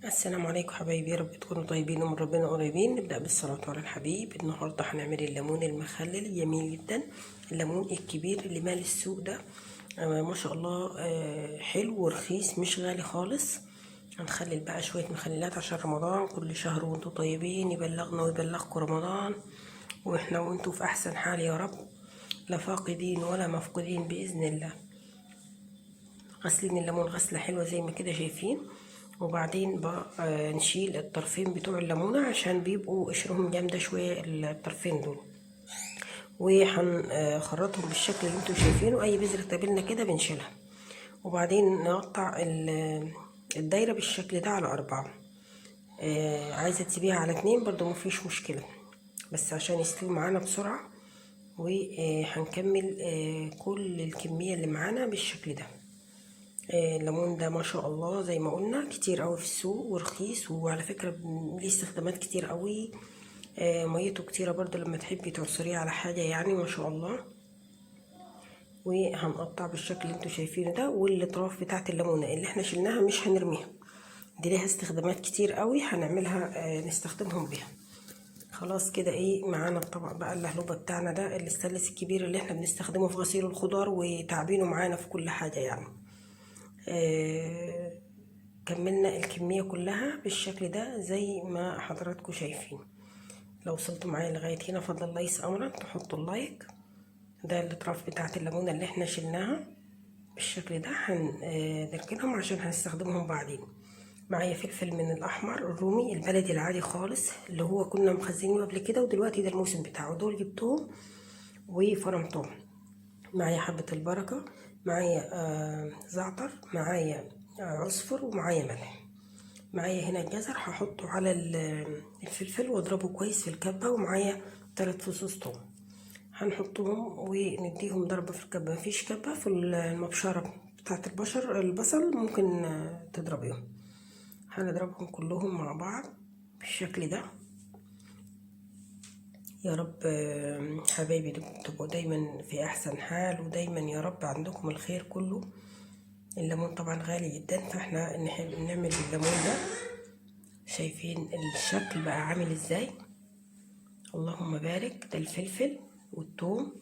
السلام عليكم حبايبي، يا رب تكونوا طيبين ومن ربنا قريبين. نبدأ بالصلاة على الحبيب. النهاردة هنعمل الليمون المخلل، جميل جدا. الليمون الكبير اللي مال السوق ده، ما شاء الله، حلو ورخيص، مش غالي خالص. هنخلل بقى شوية مخللات عشان رمضان. كل شهر وانتوا طيبين، يبلغنا ويبلغكم رمضان واحنا وانتوا في احسن حال يا رب، لا فاقدين ولا مفقودين بإذن الله. غسلين الليمون غسلة حلوة زي ما كده شايفين، وبعدين بقى نشيل الطرفين بتوع الليمونة عشان بيبقوا قشرهم جامدة شوية الطرفين دول، وهنخرطهم بالشكل اللي انتوا شايفينه. اي بذرة تقابلنا كده بنشيلها، وبعدين نقطع الدايرة بالشكل ده على 4. عايزة تسيبيها على 2 برضو مفيش مشكلة، بس عشان يستوي معانا بسرعة. وهنكمل كل الكمية اللي معانا بالشكل ده. الليمون ده ما شاء الله زي ما قلنا كتير قوي في السوق ورخيص، وعلى فكرة ليه استخدامات كتير قوي. ميته كتيرة برضو لما تحبي تعصريه على حاجة، يعني ما شاء الله. وهنقطع بالشكل اللي انتوا شايفينه ده. والاطراف بتاعت الليمونة اللي احنا شلناها مش هنرميها، دي ليها استخدامات كتير قوي هنعملها، نستخدمهم بيها. خلاص كده معانا الطبق بقى اللهلوبة بتاعنا ده، الاستانلس الكبير اللي احنا بنستخدمه في غسيل الخضار وتعبينه معانا في كل حاجة يعني. كملنا الكمية كلها بالشكل ده زي ما حضراتكم شايفين. لو وصلتوا معايا لغاية هنا فضل ليس أمرا تحطوا اللايك. ده الاطراف بتاعت الليمونة اللي احنا شلناها بالشكل ده، هنركنهم عشان هنستخدمهم بعدين. معايا فلفل من الأحمر الرومي البلدي العادي خالص، اللي هو كنا مخزنينه قبل كده ودلوقتي ده الموسم بتاعه. دول جبتهم وفرمتهم. معايا حبة البركة، معايا زعتر، معايا عصفر، ومعايا ملح. معايا هنا الجزر هحطه على الفلفل واضربه كويس في الكبة. ومعايا 3 فصوص توم هنحطهم ونديهم ضربة في الكبة. مفيش كبة في المبشرة بتاعت البصل ممكن تضربيهم. هنضربهم كلهم مع بعض بالشكل ده. يا رب حبايبي تبقوا دايما في احسن حال، ودايما يا رب عندكم الخير كله. الليمون طبعا غالي جدا، فاحنا نعمل بالليمون ده. شايفين الشكل بقى عامل ازاي؟ اللهم بارك. ده الفلفل والثوم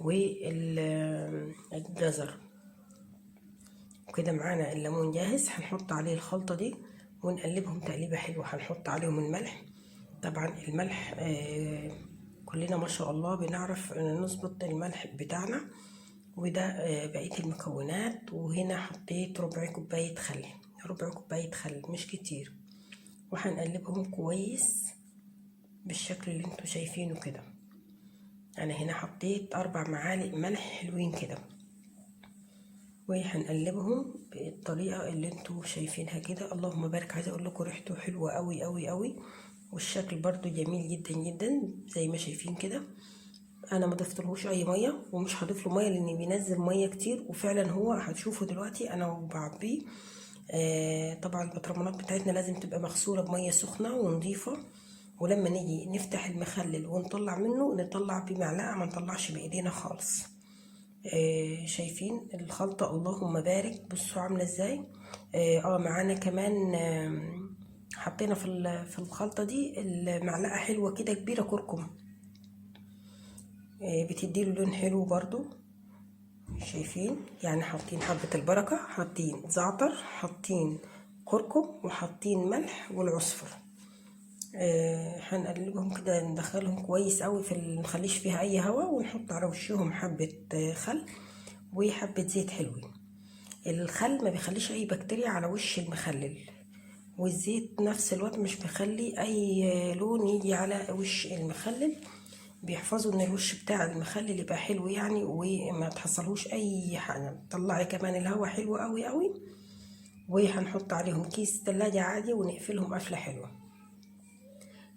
والجزر، وكده معانا الليمون جاهز. هنحط عليه الخلطة دي ونقلبهم تقليبة حلوة. هنحط عليهم الملح. طبعا الملح كلنا ما شاء الله بنعرف نظبط الملح بتاعنا. وده بقية المكونات. وهنا حطيت ربع كوباية خل، ربع كوباية خل مش كتير. وهنقلبهم كويس بالشكل اللي انتوا شايفينه كده. انا هنا حطيت 4 معالق ملح حلوين كده، وهنقلبهم بالطريقة اللي انتوا شايفينها كده. اللهم بارك. عايزة اقول لكم ريحته حلوة قوي قوي قوي، والشكل برضو جميل جدا جدا زي ما شايفين كده. انا ما ضفتلهوش اي ميه، ومش هضيف له ميه لان بينزل ميه كتير. وفعلا هو هتشوفوا دلوقتي انا وبعبيه. طبعا البطرمانات بتاعتنا لازم تبقى مغسوله بميه سخنه ونضيفه. ولما نيجي نفتح المخلل ونطلع منه نطلع بمعلقه، ما نطلعش بايدينا خالص. شايفين الخلطه؟ اللهم بارك. بصوا عامله ازاي. معانا كمان حطينا في الخلطه دي المعلقه حلوه كده كبيره كركم، بتديله لون حلو برضو. شايفين يعني حاطين حبة البركة، حاطين زعتر، حاطين كركم، وحاطين ملح والعصفر. هنقلبهم كده، ندخلهم كويس قوي نخليش فيها اي هواء، ونحط على وشهم حبة خل وحبة زيت حلوين. الخل ما بيخليش اي بكتيريا على وش المخلل، والزيت نفس الوقت مش بيخلي اي لون يجي على وش المخلل. بيحفظوا ان الوش بتاع المخلل يبقى حلو يعني، وما تحصلهوش اي حاجه. طلعي كمان الهواء حلو قوي قوي. وهنحط عليهم كيس تلاجة عادي ونقفلهم قفله حلوه.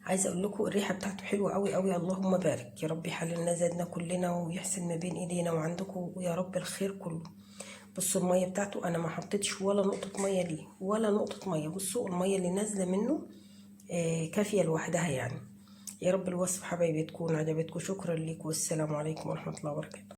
عايزه اقول لكم الريحه بتاعته حلوه قوي قوي. اللهم بارك. يا رب يحللنا زادنا كلنا ويحسن ما بين ايدينا وعندكم، ويا رب الخير كله. بصوا الميه بتاعته، انا ما حطيتش ولا نقطه ميه ليه، ولا نقطه ميه. بصوا الميه اللي نازله منه كافيه لوحدها يعني. يا رب الوصفة حبايبي تكون عجبتكم. شكرا لكم، والسلام عليكم ورحمة الله وبركاته.